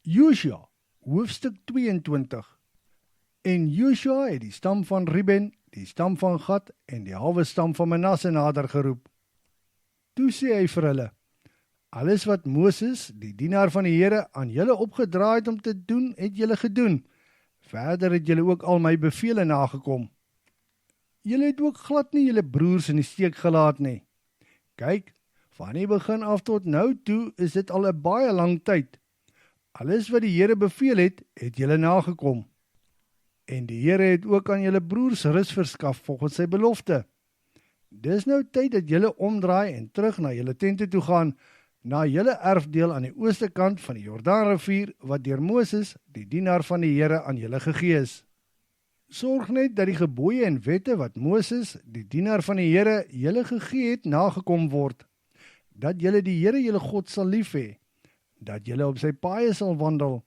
Josua, hoofstuk 22. En Josua het die stam van Ruben, die stam van Gad en die halwe stam van Manasse nader geroep. Toe sê hy vir hulle, alles wat Moses, die dienaar van die Here, aan julle opgedraai het om te doen, het julle gedoen. Verder het julle ook al my bevele nagekom. Julle het ook glad nie julle broers in die steek gelaat nie. Kyk, van die begin af tot nou toe is dit al 'n baie lang tyd. Alles wat die Here beveel het, het julle nagekom. En die Here het ook aan julle broers rus verskaf volgens sy belofte. Dis nou tyd dat julle omdraai en terug na julle tente toe gaan, na julle erfdeel aan die ooste kant van die Jordaanrivier, wat deur Moses, die dienaar van die Here, aan julle gegee is. Sorg net dat die gebooie en wette wat Moses, die dienaar van die Here, julle gegee het, nagekom word. Dat julle die Here julle God sal lief hê, dat julle op sy paaie sal wandel,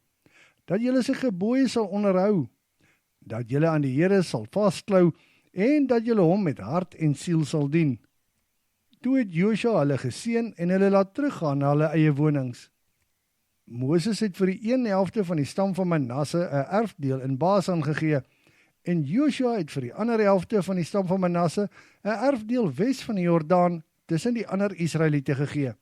dat julle sy gebooie sal onderhou, dat julle aan die Here sal vasklou en dat julle hom met hart en siel sal dien. Toe het Josua hulle geseën en hulle laat teruggaan na hulle eie wonings. Moses het vir die 1/11 van die stam van Manasse 'n erfdeel in Basan gegee, en Josua het vir die ander helfte van die stam van Manasse 'n erfdeel wes van die Jordaan tussen die ander Israeliete gegee.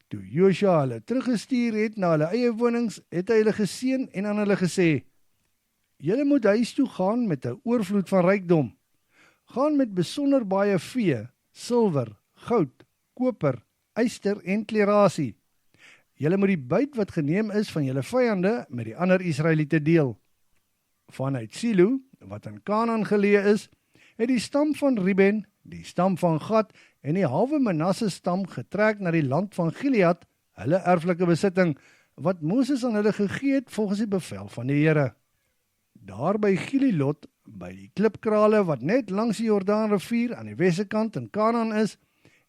Toe Josua hulle teruggestuur het na hulle eie wonings, het hy hulle geseën en aan hulle gesê, julle moet huis toe gaan met 'n oorvloed van rykdom. Gaan met besonder baie vee, silwer, goud, koper, yster en klerasie. Julle moet die byt wat geneem is van julle vyande met die ander Israeliete deel. Vanuit Silo, wat in Kanaan geleë is, het die stam van Ruben, die stam van Gad en die halwe Manasse stam getrek na die land van Gilead, hulle erflike besitting, wat Moses aan hulle gegee het volgens die bevel van die Here. Daar by Gililot, by die klipkrale wat net langs die Jordaanrivier aan die westekant in Kanaan is,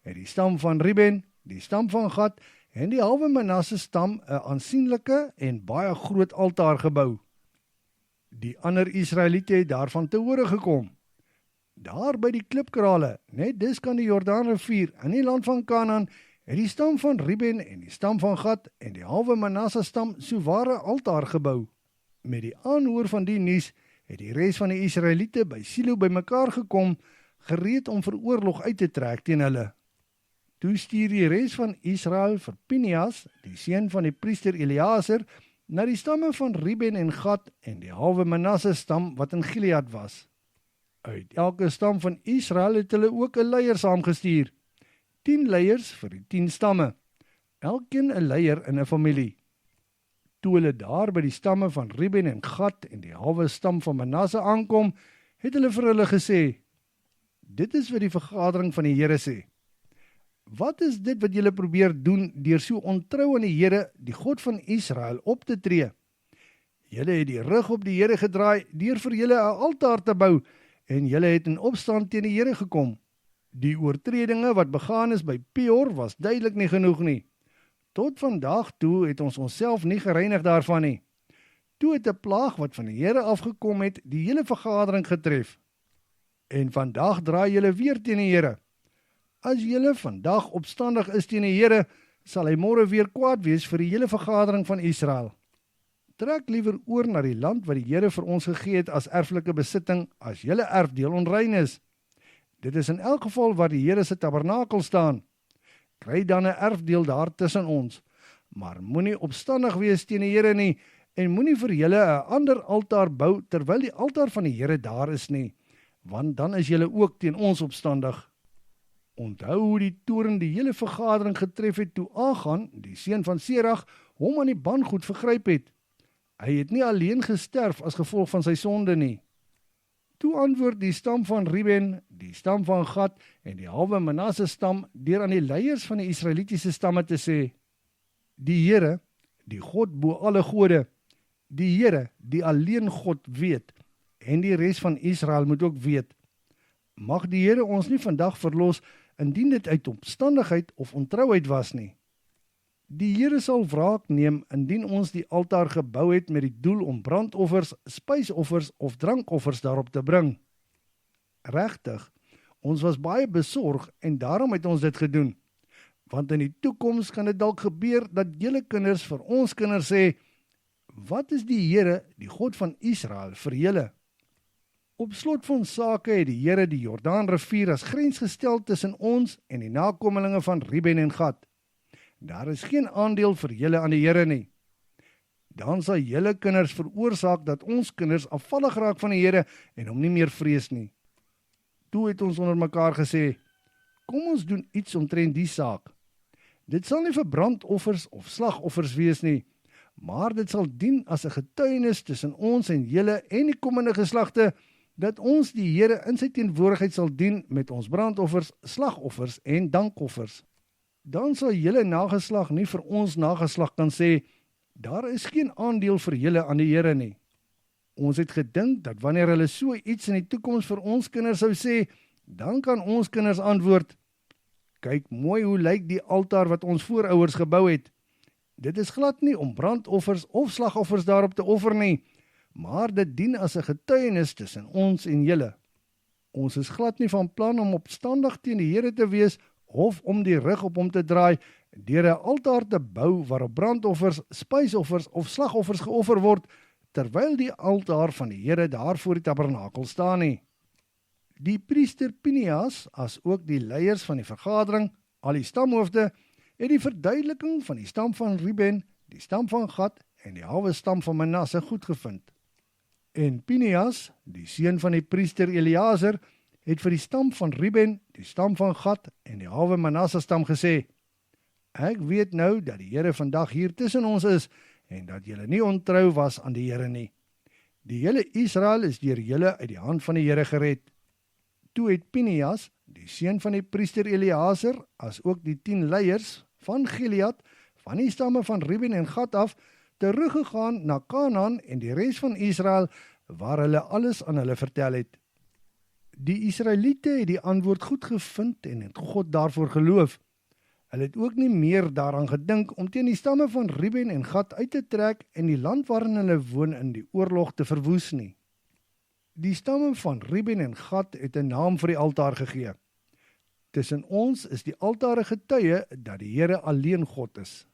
het die stam van Ruben, die stam van Gad en die halwe Manasse stam 'n aansienlike en baie groot altaar gebou. Die ander Israeliete het daarvan te hore gekom. Daar by die klipkrale, net dis kan die Jordaanrivier in die land van Kanaan, het die stam van Ruben en die stam van Gad en die halwe Manasse stam soware altaar gebou. Met die aanhoor van die nuus het die res van die Israeliete by Silo bymekaar gekom, gereed om vir oorlog uit te trek teen hulle. Toe stuur die res van Israel vir Pinias, die seun van die priester Eleazar, na die stamme van Ruben en Gad en die halwe Manasse stam wat in Gilead was. Uit elke stam van Israel het hulle ook 'n leier saamgestuur. 10 leiers vir die 10 stamme, elkeen 'n leier in 'n familie. Toe hulle daar by die stamme van Ruben en Gad en die halwe stam van Manasse aankom, het hulle vir hulle gesê, dit is wat die vergadering van die Here sê. Wat is dit wat julle probeer doen deur so ontrou aan die Here, die God van Israel, op te tree? Julle het die rug op die Here gedraai deur vir julle 'n altaar te bou en julle het in opstand teen die Here gekom. Die oortredinge wat begaan is by Peor was duidelik nie genoeg nie. Tot vandag toe het ons onsself nie gereinig daarvan nie. Toe het 'n plaag wat van die Here afgekom het die hele vergadering getref. En vandag draai julle weer teen die Here. As julle vandag opstandig is teen die Here, sal hy môre weer kwaad wees vir die hele vergadering van Israel. Trek liewer oor na die land wat die Here vir ons gegee het as erflike besitting, as julle erfdeel onrein is. Dit is in elk geval waar die Here se tabernakel staan. Kry dan 'n erfdeel daar tussen ons, maar moenie opstandig wees teen die Here nie, en moenie vir julle 'n ander altaar bou terwyl die altaar van die Here daar is nie, want dan is julle ook teen ons opstandig. Onthou hoe die toorn die hele vergadering getref het toe Agan, die seun van Serach, hom aan die bangoed vergryp het. Hy het nie alleen gesterf as gevolg van sy sonde nie. Toe antwoord die stam van Ruben, die stam van Gad en die halwe Manasse stam deur aan die leiers van die Israelitiese stamme te sê, die Here, die God bo alle gode, die Here, die alleen God weet, en die res van Israel moet ook weet. Mag die Here ons nie vandag verlos, indien dit uit opstandigheid of ontrouheid was nie. Die Here sal wraak neem indien ons die altaar gebou het met die doel om brandoffers, spysoffers of drankoffers daarop te bring. Regtig, ons was baie besorg en daarom het ons dit gedoen. Want in die toekoms kan dit dalk gebeur dat julle kinders vir ons kinders sê, Wat is die Here, die God van Israel, vir julle? Op slot van sake het die Here die Jordaanrivier as grens gestel tussen ons en die nakommelinge van Ruben en Gad. Daar is geen aandeel vir julle aan die Here nie. Dan sal julle kinders veroorsaak dat ons kinders afvallig raak van die Here en hom nie meer vrees nie. Toe het ons onder mekaar gesê, kom ons doen iets omtrent die saak. Dit sal nie vir brandoffers of slagoffers wees nie, maar dit sal dien as 'n getuienis tussen ons en julle en die komende geslagte, dat ons die Here in sy teenwoordigheid sal dien met ons brandoffers, slagoffers en dankoffers. Dan sal julle nageslag nie vir ons nageslag kan sê, daar is geen aandeel vir julle aan die Here nie. Ons het gedink dat wanneer hulle so iets in die toekoms vir ons kinders sou sê, dan kan ons kinders antwoord, kyk mooi hoe lyk die altaar wat ons voorouers gebou het. Dit is glad nie om brandoffers of slagoffers daarop te offer nie, maar dit dien as 'n getuienis tussen ons en julle. Ons is glad nie van plan om opstandig teen die Here te wees of om die rug op hom te draai deur 'n altaar te bou waarop brandoffers, spysoffers of slagoffers geoffer word, terwyl die altaar van die Here daar voor die tabernakel staan nie. Die priester Pinias, as ook die leiers van die vergadering, al die stamhoofde, het die verduideliking van die stam van Ruben, die stam van Gad en die halwe stam van Manasse goedgevind. En Pinias, die seun van die priester Eleazar, het vir die stam van Ruben, die stam van Gad en die halwe Manasse stam gesê, ek weet nou dat die Here vandag hier tussen ons is en dat julle nie ontrou was aan die Here nie. Die hele Israel is deur julle uit die hand van die Here gered. Toe het Pinias, die seun van die priester Eleazar, as ook die 10 leiers van Gilead, van die stamme van Ruben en Gad af, teruggegaan na Kanaan en die res van Israel, waar hulle alles aan hulle vertel het. Die Israeliete het die antwoord goed gevind en het God daarvoor geloof. Hulle het ook nie meer daaraan gedink om teen die stamme van Ruben en Gad uit te trek en die land waarin hulle woon in die oorlog te verwoes nie. Die stamme van Ruben en Gad het 'n naam vir die altaar gegee. Tussen ons is die altaar 'n getuie dat die Here alleen God is.